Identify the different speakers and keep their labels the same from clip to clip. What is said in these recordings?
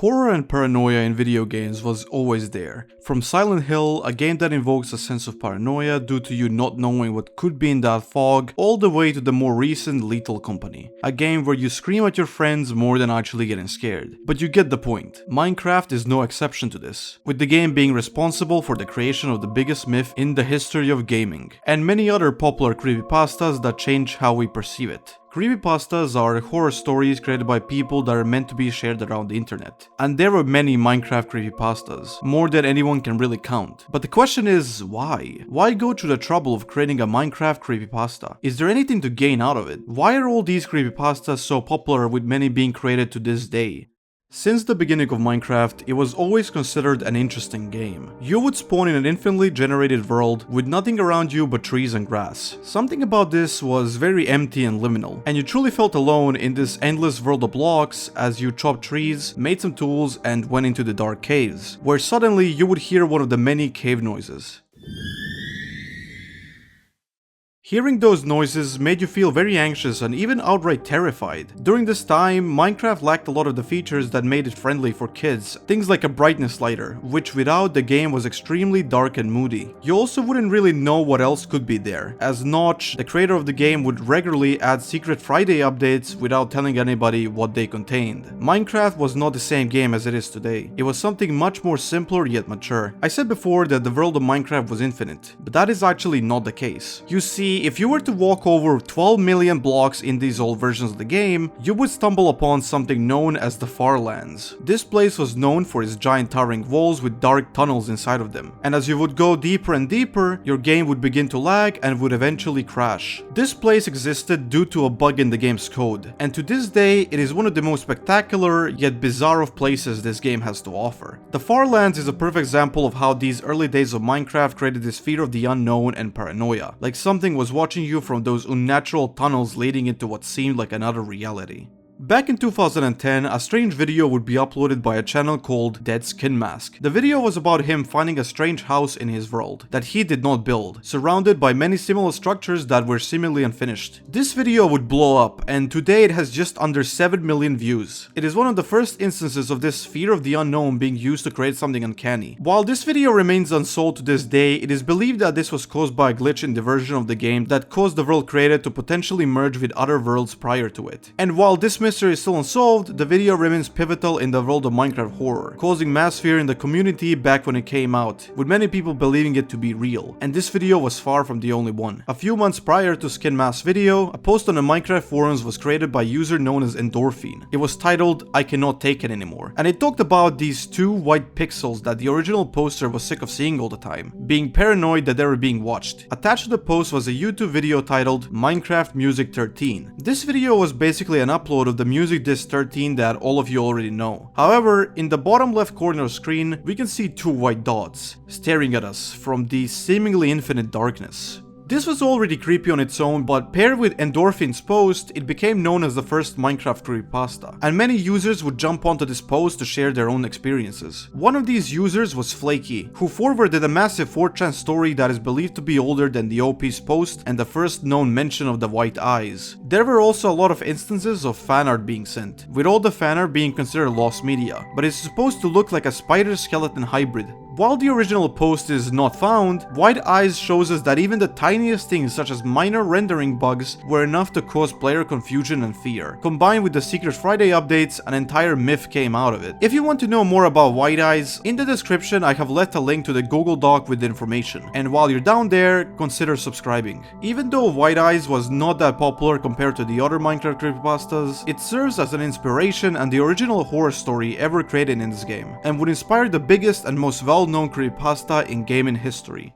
Speaker 1: Horror and paranoia in video games was always there. From Silent Hill, a game that invokes a sense of paranoia due to you not knowing what could be in that fog, all the way to the more recent Lethal Company, a game where you scream at your friends more than actually getting scared. But you get the point. Minecraft is no exception to this, with the game being responsible for the creation of the biggest myth in the history of gaming, and many other popular creepypastas that change how we perceive it. Creepypastas are horror stories created by people that are meant to be shared around the internet. And there are many Minecraft creepypastas, more than anyone can really count. But the question is, why? Why go through the trouble of creating a Minecraft creepypasta? Is there anything to gain out of it? Why are all these creepypastas so popular, with many being created to this day? Since the beginning of Minecraft, it was always considered an interesting game. You would spawn in an infinitely generated world with nothing around you but trees and grass. Something about this was very empty and liminal, and you truly felt alone in this endless world of blocks as you chopped trees, made some tools, and went into the dark caves, where suddenly you would hear one of the many cave noises. Hearing those noises made you feel very anxious and even outright terrified. During this time, Minecraft lacked a lot of the features that made it friendly for kids, things like a brightness slider, which without the game was extremely dark and moody. You also wouldn't really know what else could be there, as Notch, the creator of the game, would regularly add Secret Friday updates without telling anybody what they contained. Minecraft was not the same game as it is today. It was something much more simpler yet mature. I said before that the world of Minecraft was infinite, but that is actually not the case. You see, if you were to walk over 12 million blocks in these old versions of the game, you would stumble upon something known as the Farlands. This place was known for its giant towering walls with dark tunnels inside of them, and as you would go deeper and deeper, your game would begin to lag and would eventually crash. This place existed due to a bug in the game's code, and to this day, it is one of the most spectacular yet bizarre of places this game has to offer. The Farlands is a perfect example of how these early days of Minecraft created this fear of the unknown and paranoia, like something was watching you from those unnatural tunnels leading into what seemed like another reality. Back in 2010, a strange video would be uploaded by a channel called Dead Skin Mask. The video was about him finding a strange house in his world that he did not build, surrounded by many similar structures that were seemingly unfinished. This video would blow up, and today it has just under 7 million views. It is one of the first instances of this fear of the unknown being used to create something uncanny. While this video remains unsolved to this day, it is believed that this was caused by a glitch in the version of the game that caused the world created to potentially merge with other worlds prior to it. And while this mystery is still unsolved, the video remains pivotal in the world of Minecraft horror, causing mass fear in the community back when it came out, with many people believing it to be real. And this video was far from the only one. A few months prior to Skin Mask's video, a post on the Minecraft forums was created by a user known as Endorphine. It was titled, "I Cannot Take It Anymore," and it talked about these two white pixels that the original poster was sick of seeing all the time, being paranoid that they were being watched. Attached to the post was a YouTube video titled Minecraft Music 13. This video was basically an upload of the music disc 13 that all of you already know. However, in the bottom left corner of the screen, we can see two white dots staring at us from the seemingly infinite darkness. This was already creepy on its own, but paired with Endorphine's post, it became known as the first Minecraft creepypasta, and many users would jump onto this post to share their own experiences. One of these users was Flaky, who forwarded a massive 4chan story that is believed to be older than the OP's post and the first known mention of the white eyes. There were also a lot of instances of fan art being sent, with all the fan art being considered lost media, but it's supposed to look like a spider-skeleton hybrid. While the original post is not found, white eyes shows us that even the tiniest things such as minor rendering bugs were enough to cause player confusion and fear. Combined with the Secret Friday updates, an entire myth came out of it. If you want to know more about white eyes, in the description I have left a link to the Google Doc with the information, and while you're down there, consider subscribing. Even though white eyes was not that popular compared to the other Minecraft creepypastas, it serves as an inspiration and the original horror story ever created in this game, and would inspire the biggest and most well-known creepypasta in gaming history.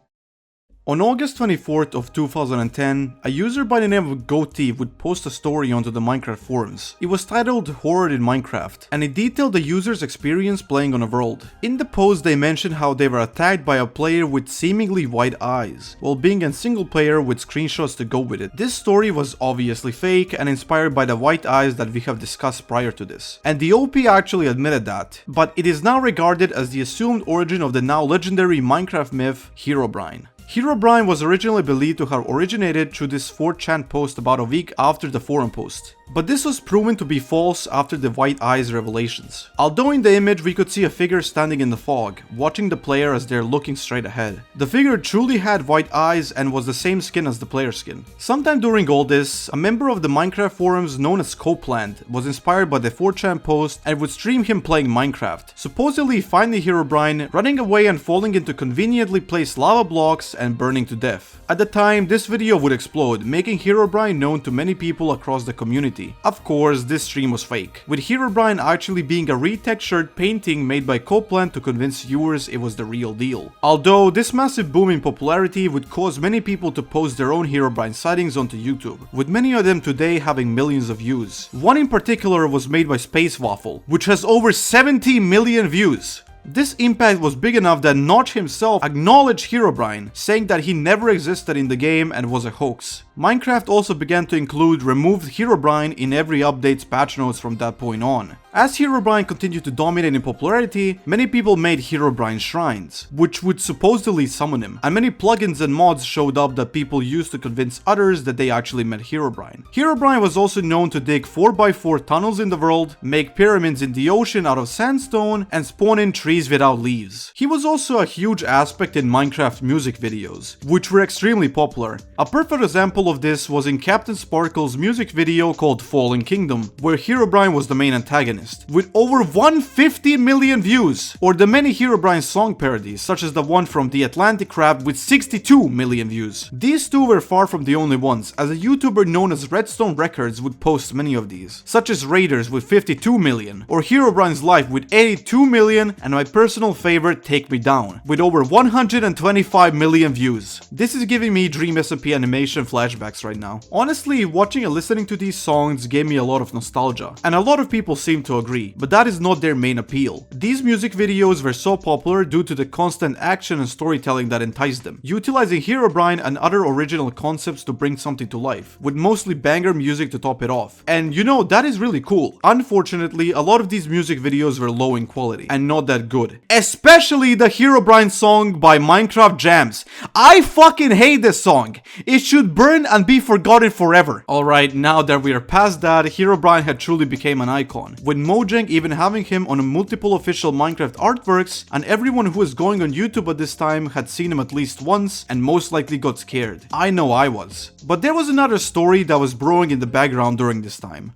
Speaker 1: On August 24th of 2010, a user by the name of Goatie would post a story onto the Minecraft forums. It was titled Horror in Minecraft, and it detailed the user's experience playing on a world. In the post they mentioned how they were attacked by a player with seemingly white eyes, while being a single player with screenshots to go with it. This story was obviously fake and inspired by the white eyes that we have discussed prior to this. And the OP actually admitted that, but it is now regarded as the assumed origin of the now legendary Minecraft myth, Herobrine. Herobrine was originally believed to have originated through this 4chan post about a week after the forum post. But this was proven to be false after the white eyes revelations. Although in the image we could see a figure standing in the fog, watching the player as they're looking straight ahead. The figure truly had white eyes and was the same skin as the player's skin. Sometime during all this, a member of the Minecraft forums known as Copeland was inspired by the 4chan post and would stream him playing Minecraft, supposedly finding Herobrine, running away and falling into conveniently placed lava blocks and burning to death. At the time, this video would explode, making Herobrine known to many people across the community. Of course, this stream was fake, with Herobrine actually being a retextured painting made by Copeland to convince viewers it was the real deal. Although this massive boom in popularity would cause many people to post their own Herobrine sightings onto YouTube, with many of them today having millions of views. One in particular was made by Space Waffle, which has over 70 million views. This impact was big enough that Notch himself acknowledged Herobrine, saying that he never existed in the game and was a hoax. Minecraft also began to include removed Herobrine in every update's patch notes from that point on. As Herobrine continued to dominate in popularity, many people made Herobrine shrines, which would supposedly summon him, and many plugins and mods showed up that people used to convince others that they actually met Herobrine. Herobrine was also known to dig 4x4 tunnels in the world, make pyramids in the ocean out of sandstone, and spawn in trees without leaves. He was also a huge aspect in Minecraft music videos, which were extremely popular. A perfect example of this was in Captain Sparkle's music video called Fallen Kingdom, where Herobrine was the main antagonist, with over 150 million views, or the many Herobrine song parodies, such as the one from The Atlantic Crab with 62 million views. These two were far from the only ones, as a YouTuber known as Redstone Records would post many of these, such as Raiders with 52 million, or Herobrine's Life with 82 million, and my personal favorite, Take Me Down, with over 125 million views. This is giving me Dream SMP animation flashbacks right now. Honestly, watching and listening to these songs gave me a lot of nostalgia, and a lot of people seem to agree, but that is not their main appeal. These music videos were so popular due to the constant action and storytelling that enticed them, utilizing Herobrine and other original concepts to bring something to life, with mostly banger music to top it off. And you know, that is really cool. Unfortunately, a lot of these music videos were low in quality, and not that good. Especially the Herobrine song by Minecraft Jams. I fucking hate this song. It should burn and be forgotten forever. Alright, now that we are past that, Herobrine had truly become an icon, with Mojang even having him on multiple official Minecraft artworks, and everyone who was going on YouTube at this time had seen him at least once and most likely got scared. I know I was. But there was another story that was brewing in the background during this time.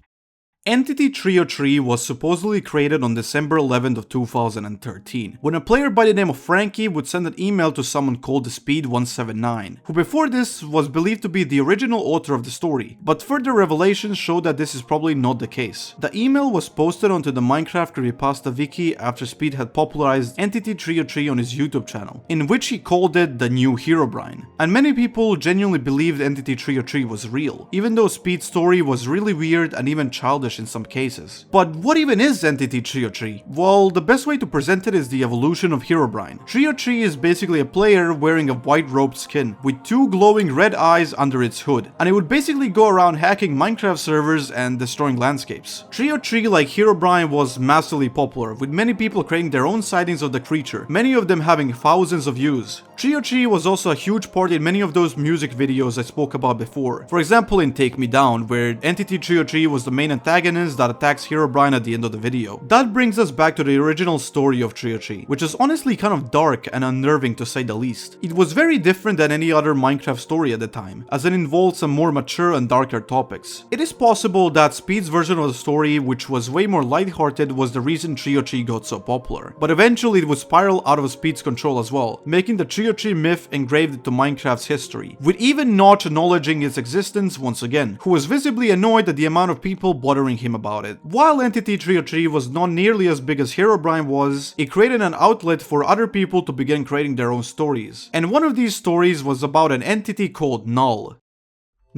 Speaker 1: Entity303 was supposedly created on December 11th of 2013, when a player by the name of Frankie would send an email to someone called the Speed179, who before this was believed to be the original author of the story, but further revelations show that this is probably not the case. The email was posted onto the Minecraft Creepypasta Wiki after Speed had popularized Entity303 on his YouTube channel, in which he called it the new Herobrine. And many people genuinely believed Entity303 was real, even though Speed's story was really weird and even childish in some cases. But what even is Entity303? Well, the best way to present it is the evolution of Herobrine. 303 is basically a player wearing a white robed skin with two glowing red eyes under its hood, and it would basically go around hacking Minecraft servers and destroying landscapes. 303, like Herobrine, was massively popular, with many people creating their own sightings of the creature, many of them having thousands of views. 303 was also a huge part in many of those music videos I spoke about before. For example, in Take Me Down, where Entity303 was the main antagonist that attacks Herobrine at the end of the video. That brings us back to the original story of 303, which is honestly kind of dark and unnerving to say the least. It was very different than any other Minecraft story at the time, as it involved some more mature and darker topics. It is possible that Speed's version of the story, which was way more lighthearted, was the reason 303 got so popular, but eventually it would spiral out of Speed's control as well, making the 303 myth engraved into Minecraft's history, with even Notch acknowledging its existence once again, who was visibly annoyed at the amount of people bothering him about it. While Entity303 was not nearly as big as Herobrine was, it created an outlet for other people to begin creating their own stories. And one of these stories was about an entity called Null.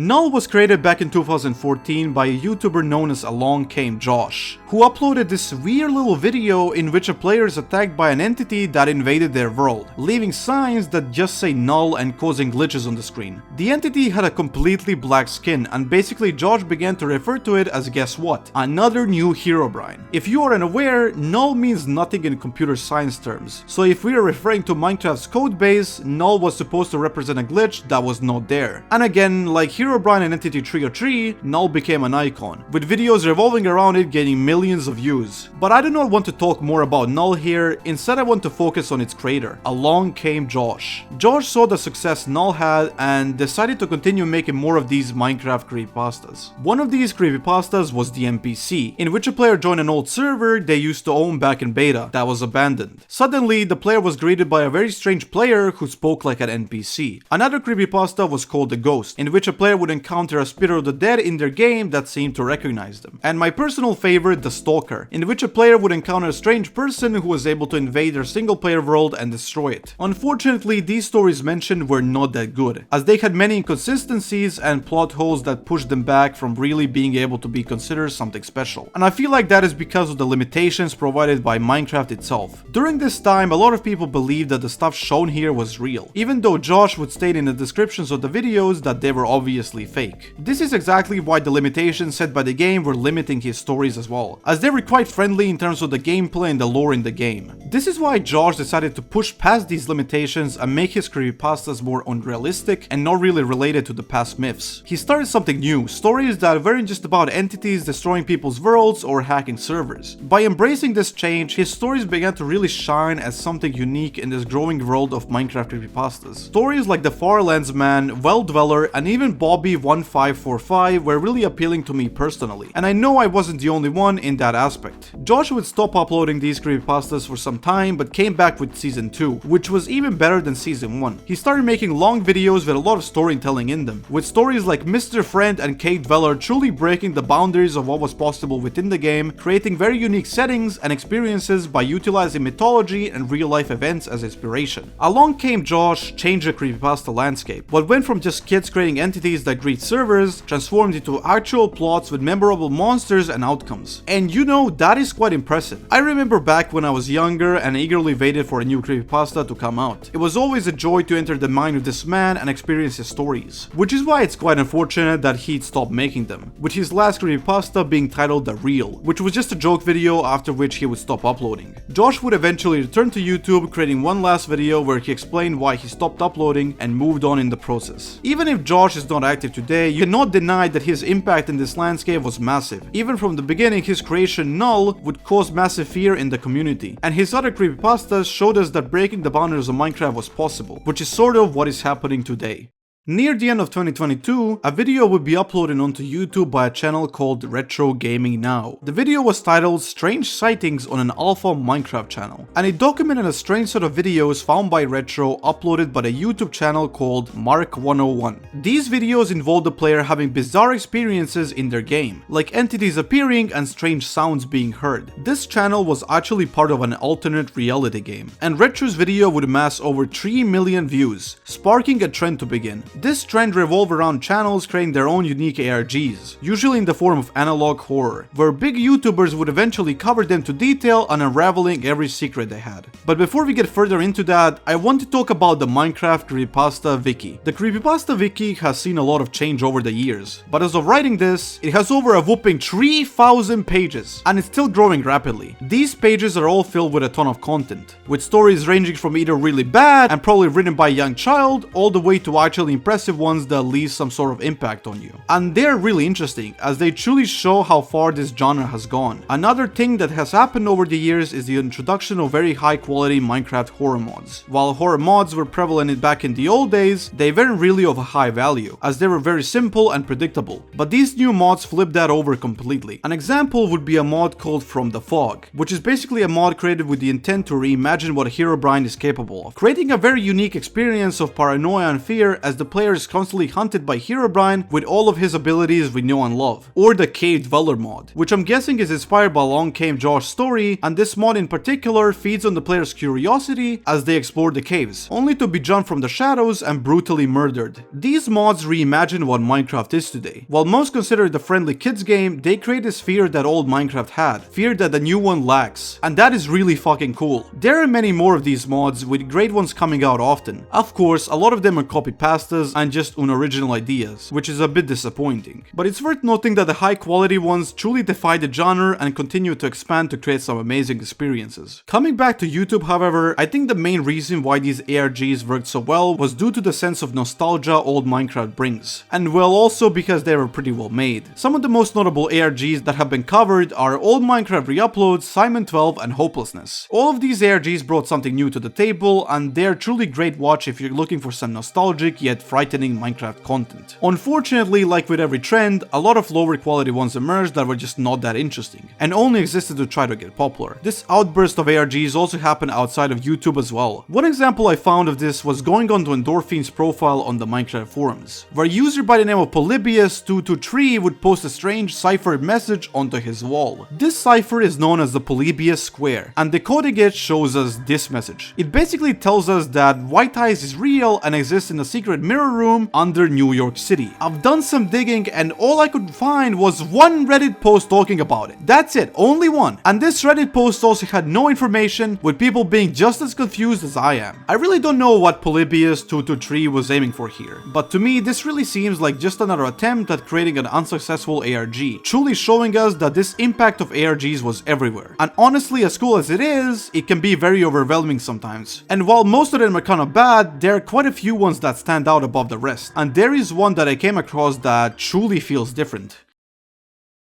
Speaker 1: Null was created back in 2014 by a YouTuber known as AlongCameJosh, who uploaded this weird little video in which a player is attacked by an entity that invaded their world, leaving signs that just say null and causing glitches on the screen. The entity had a completely black skin, and basically Josh began to refer to it as, guess what, another new Herobrine. If you are unaware, null means nothing in computer science terms, so if we are referring to Minecraft's codebase, null was supposed to represent a glitch that was not there. And again, like Herobrine and Entity303, null became an icon, with videos revolving around it gaining millions of views. But I do not want to talk more about null here, instead I want to focus on its creator, AlongCameJosh. Josh saw the success null had and decided to continue making more of these Minecraft creepypastas. One of these creepypastas was the NPC, in which a player joined an old server they used to own back in beta that was abandoned. Suddenly, the player was greeted by a very strange player who spoke like an NPC. Another creepypasta was called The Ghost, in which a player would encounter a spirit of the dead in their game that seemed to recognize them. And my personal favorite, The Stalker, in which a player would encounter a strange person who was able to invade their single player world and destroy it. Unfortunately, these stories mentioned were not that good, as they had many inconsistencies and plot holes that pushed them back from really being able to be considered something special. And I feel like that is because of the limitations provided by Minecraft itself. During this time, a lot of people believed that the stuff shown here was real, even though Josh would state in the descriptions of the videos that they were obviously fake. This is exactly why the limitations set by the game were limiting his stories as well, as they were quite friendly in terms of the gameplay and the lore in the game. This is why Josh decided to push past these limitations and make his creepypastas more unrealistic and not really related to the past myths. He started something new, stories that weren't just about entities destroying people's worlds or hacking servers. By embracing this change, his stories began to really shine as something unique in this growing world of Minecraft creepypastas. Stories like the Farlands Man, Well Dweller, and even Bobby1545 were really appealing to me personally, and I know I wasn't the only one in that aspect. Josh would stop uploading these creepypastas for some time, but came back with season 2, which was even better than season 1. He started making long videos with a lot of storytelling in them, with stories like Mr. Friend and Cave Dweller truly breaking the boundaries of what was possible within the game, creating very unique settings and experiences by utilizing mythology and real-life events as inspiration. AlongCameJosh changed the creepypasta landscape. What went from just kids creating entities that greet servers transformed into actual plots with memorable monsters and outcomes. And you know, that is quite impressive. I remember back when I was younger and eagerly waited for a new creepypasta to come out. It was always a joy to enter the mind of this man and experience his stories, which is why it's quite unfortunate that he'd stopped making them, with his last creepypasta being titled The Real, which was just a joke video after which he would stop uploading. Josh would eventually return to YouTube, creating one last video where he explained why he stopped uploading and moved on in the process. Even if Josh is not active today, you cannot deny that his impact in this landscape was massive. Even from the beginning, his creation Null would cause massive fear in the community, and his other creepypastas showed us that breaking the boundaries of Minecraft was possible, which is sort of what is happening today. Near the end of 2022, a video would be uploaded onto YouTube by a channel called Retro Gaming Now. The video was titled Strange Sightings on an Alpha Minecraft channel, and it documented a strange set of videos found by Retro uploaded by a YouTube channel called Mark101. These videos involved the player having bizarre experiences in their game, like entities appearing and strange sounds being heard. This channel was actually part of an alternate reality game, and Retro's video would amass over 3 million views, sparking a trend to begin. This trend revolved around channels creating their own unique ARGs, usually in the form of analog horror, where big YouTubers would eventually cover them to detail and unraveling every secret they had. But before we get further into that, I want to talk about the Minecraft Creepypasta Wiki. The Creepypasta Wiki has seen a lot of change over the years, but as of writing this, it has over a whopping 3,000 pages, and it's still growing rapidly. These pages are all filled with a ton of content, with stories ranging from either really bad and probably written by a young child, all the way to actually impressive ones that leave some sort of impact on you. And they're really interesting, as they truly show how far this genre has gone. Another thing that has happened over the years is the introduction of very high quality Minecraft horror mods. While horror mods were prevalent back in the old days, they weren't really of a high value, as they were very simple and predictable. But these new mods flip that over completely. An example would be a mod called From the Fog, which is basically a mod created with the intent to reimagine what Herobrine is capable of, creating a very unique experience of paranoia and fear as the player is constantly hunted by Herobrine with all of his abilities we know and love, or the Cave Dweller mod, which I'm guessing is inspired by AlongCameJosh's story, and this mod in particular feeds on the player's curiosity as they explore the caves, only to be jumped from the shadows and brutally murdered. These mods reimagine what Minecraft is today. While most consider it a friendly kids game, they create this fear that old Minecraft had, fear that the new one lacks, and that is really fucking cool. There are many more of these mods, with great ones coming out often. Of course, a lot of them are copypastas and just unoriginal ideas, which is a bit disappointing. But it's worth noting that the high quality ones truly defy the genre and continue to expand to create some amazing experiences. Coming back to YouTube, however, I think the main reason why these ARGs worked so well was due to the sense of nostalgia old Minecraft brings, and well, also because they were pretty well made. Some of the most notable ARGs that have been covered are old Minecraft re-uploads, Simon 12 and Hopelessness. All of these ARGs brought something new to the table, and they're truly great watch if you're looking for some nostalgic yet frightening Minecraft content. Unfortunately, like with every trend, a lot of lower quality ones emerged that were just not that interesting, and only existed to try to get popular. This outburst of ARGs also happened outside of YouTube as well. One example I found of this was going on to Endorphine's profile on the Minecraft forums, where a user by the name of Polybius223 would post a strange ciphered message onto his wall. This cipher is known as the Polybius Square, and decoding it shows us this message. It basically tells us that White Eyes is real and exists in a secret mirror room under New York City. I've done some digging and all I could find was one Reddit post talking about it. That's it, only one. And this Reddit post also had no information, with people being just as confused as I am. I really don't know what Polybius223 was aiming for here, but to me this really seems like just another attempt at creating an unsuccessful ARG, truly showing us that this impact of ARGs was everywhere. And honestly, as cool as it is, it can be very overwhelming sometimes. And while most of them are kind of bad, there are quite a few ones that stand out above the rest. And there is one that I came across that truly feels different.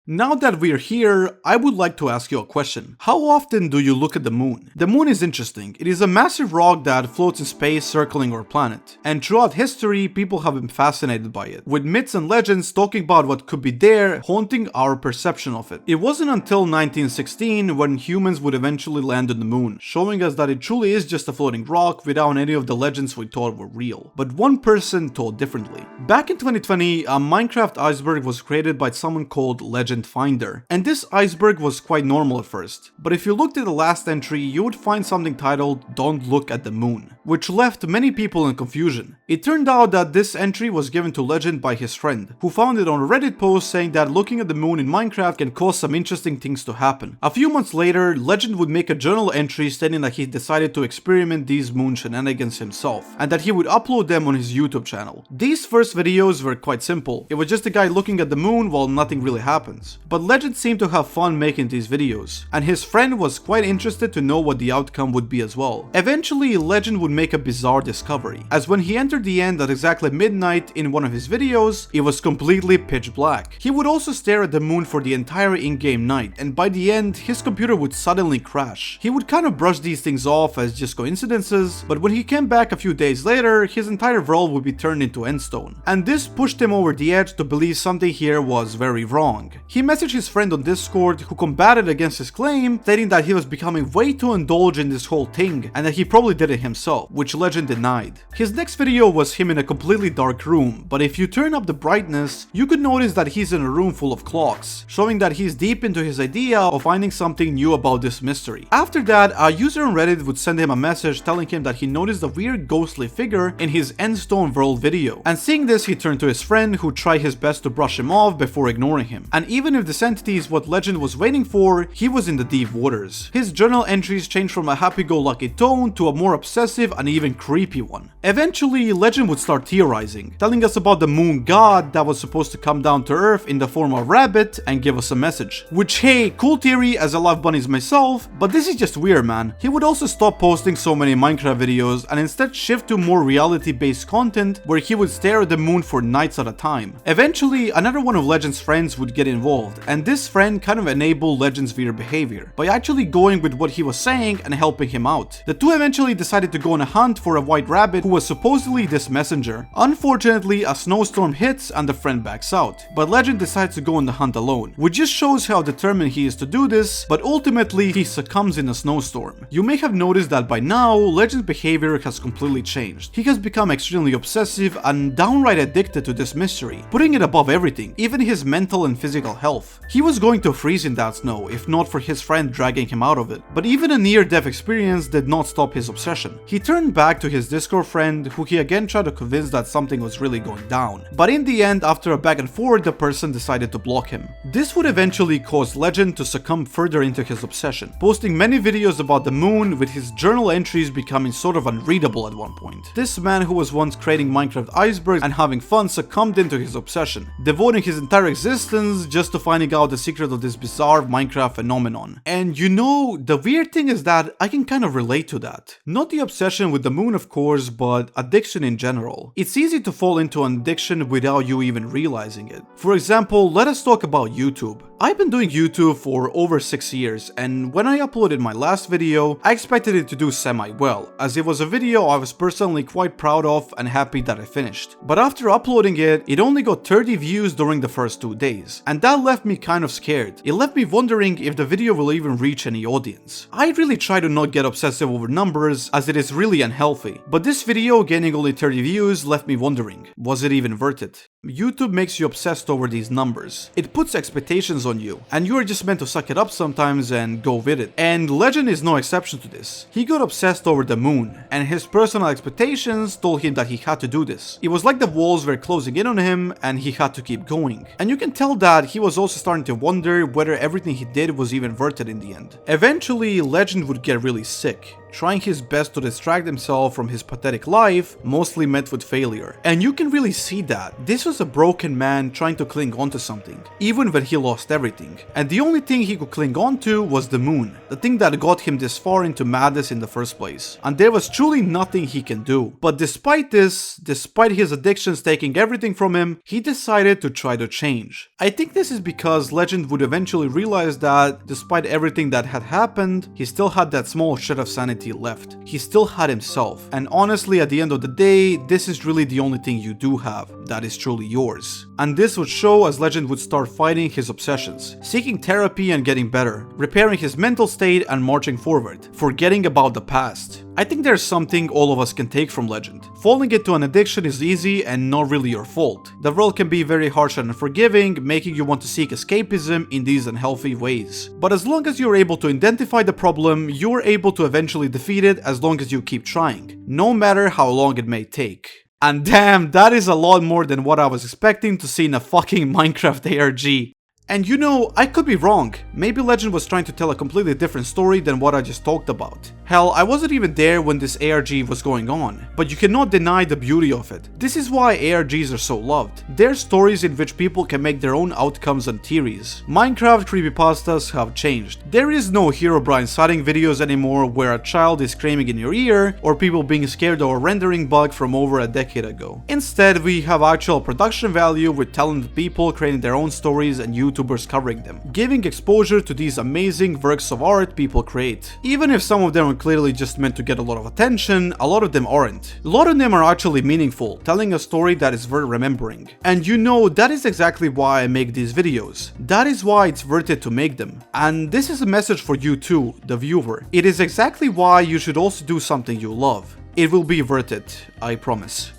Speaker 1: Now that we're here, I would like to ask you a question. How often do you look at the moon? The moon is interesting. It is a massive rock that floats in space circling our planet. And throughout history, people have been fascinated by it, with myths and legends talking about what could be there, haunting our perception of it. It wasn't until 1916 when humans would eventually land on the moon, showing us that it truly is just a floating rock without any of the legends we thought were real. But one person thought differently. Back in 2020, a Minecraft iceberg was created by someone called Legend Finder, and this iceberg was quite normal at first, but if you looked at the last entry you would find something titled "Don't Look at the Moon," which left many people in confusion. It turned out that this entry was given to Legend by his friend, who found it on a Reddit post saying that looking at the moon in Minecraft can cause some interesting things to happen. A few months later, Legend would make a journal entry stating that he decided to experiment these moon shenanigans himself, and that he would upload them on his YouTube channel. These first videos were quite simple. It was just a guy looking at the moon while nothing really happens. But Legend seemed to have fun making these videos, and his friend was quite interested to know what the outcome would be as well. Eventually, Legend would make a bizarre discovery, as when he entered the end at exactly midnight in one of his videos, it was completely pitch black. He would also stare at the moon for the entire in-game night, and by the end, his computer would suddenly crash. He would kind of brush these things off as just coincidences, but when he came back a few days later, his entire world would be turned into endstone, and this pushed him over the edge to believe something here was very wrong. He messaged his friend on Discord, who combated against his claim, stating that he was becoming way too indulged in this whole thing, and that he probably did it himself, which Legend denied. His next video was him in a completely dark room, but if you turn up the brightness, you could notice that he's in a room full of clocks, showing that he's deep into his idea of finding something new about this mystery. After that, a user on Reddit would send him a message telling him that he noticed a weird ghostly figure in his Endstone World video, and seeing this he turned to his friend, who tried his best to brush him off before ignoring him. And even if this entity is what Legend was waiting for, he was in the deep waters. His journal entries changed from a happy-go-lucky tone to a more obsessive and even creepy one. Eventually, Legend would start theorizing, telling us about the moon god that was supposed to come down to Earth in the form of a rabbit and give us a message. Which, hey, cool theory as I love bunnies myself, but this is just weird, man. He would also stop posting so many Minecraft videos and instead shift to more reality-based content where he would stare at the moon for nights at a time. Eventually, another one of Legend's friends would get involved, and this friend kind of enabled Legend's weird behavior by actually going with what he was saying and helping him out. The two eventually decided to go on a hunt for a white rabbit who was supposedly simply this messenger. Unfortunately, a snowstorm hits and the friend backs out, but Legend decides to go on the hunt alone, which just shows how determined he is to do this, but ultimately he succumbs in a snowstorm. You may have noticed that by now, Legend's behavior has completely changed. He has become extremely obsessive and downright addicted to this mystery, putting it above everything, even his mental and physical health. He was going to freeze in that snow if not for his friend dragging him out of it, but even a near-death experience did not stop his obsession. He turned back to his Discord friend, who he again tried to convince that something was really going down. But in the end, after a back and forth, the person decided to block him. This would eventually cause Legend to succumb further into his obsession, posting many videos about the moon, with his journal entries becoming sort of unreadable at one point. This man, who was once creating Minecraft icebergs and having fun, succumbed into his obsession, devoting his entire existence just to finding out the secret of this bizarre Minecraft phenomenon. And you know, the weird thing is that I can kind of relate to that. Not the obsession with the moon, of course, but addiction in general. It's easy to fall into an addiction without you even realizing it. For example, let us talk about YouTube. I've been doing YouTube for over 6 years, and when I uploaded my last video, I expected it to do semi-well, as it was a video I was personally quite proud of and happy that I finished. But after uploading it, it only got 30 views during the first 2 days, and that left me kind of scared. It left me wondering if the video will even reach any audience. I really try to not get obsessive over numbers, as it is really unhealthy, but this video getting only 30 views left me wondering, was it even worth it? YouTube makes you obsessed over these numbers. It puts expectations on you, and you are just meant to suck it up sometimes and go with it. And Legend is no exception to this. He got obsessed over the moon, and his personal expectations told him that he had to do this. It was like the walls were closing in on him, and he had to keep going. And you can tell that he was also starting to wonder whether everything he did was even worth it in the end. Eventually, Legend would get really sick, trying his best to distract himself from his pathetic life, mostly met with failure. And you can really see that. This was a broken man trying to cling on to something, even when he lost everything. And the only thing he could cling on to was the moon, the thing that got him this far into madness in the first place. And there was truly nothing he can do. But despite this, despite his addictions taking everything from him, he decided to try to change. I think this is because Legend would eventually realize that, despite everything that had happened, he still had that small shred of sanity left. He still had himself. And honestly, at the end of the day, this is really the only thing you do have that is truly yours. And this would show as Legend would start fighting his obsessions, seeking therapy and getting better, repairing his mental state and marching forward, forgetting about the past. I think there's something all of us can take from Legend. Falling into an addiction is easy and not really your fault. The world can be very harsh and unforgiving, making you want to seek escapism in these unhealthy ways. But as long as you're able to identify the problem, you're able to eventually defeat it as long as you keep trying, no matter how long it may take. And damn, that is a lot more than what I was expecting to see in a fucking Minecraft ARG. And you know, I could be wrong. Maybe Legend was trying to tell a completely different story than what I just talked about. Hell, I wasn't even there when this ARG was going on, but you cannot deny the beauty of it. This is why ARGs are so loved. They're stories in which people can make their own outcomes and theories. Minecraft creepypastas have changed. There is no Herobrine sighting videos anymore where a child is screaming in your ear, or people being scared of a rendering bug from over a decade ago. Instead, we have actual production value with talented people creating their own stories and YouTubers covering them, giving exposure to these amazing works of art people create. Even if some of them are clearly just meant to get a lot of attention, a lot of them aren't. A lot of them are actually meaningful, telling a story that is worth remembering. And you know, that is exactly why I make these videos. That is why it's worth it to make them. And this is a message for you too, the viewer. It is exactly why you should also do something you love. It will be worth it, I promise.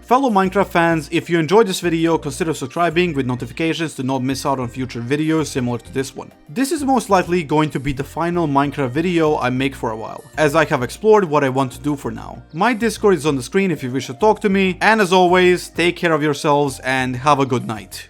Speaker 1: Fellow Minecraft fans, if you enjoyed this video, consider subscribing with notifications to not miss out on future videos similar to this one. This is most likely going to be the final Minecraft video I make for a while, as I have explored what I want to do for now. My Discord is on the screen if you wish to talk to me, and as always, take care of yourselves and have a good night.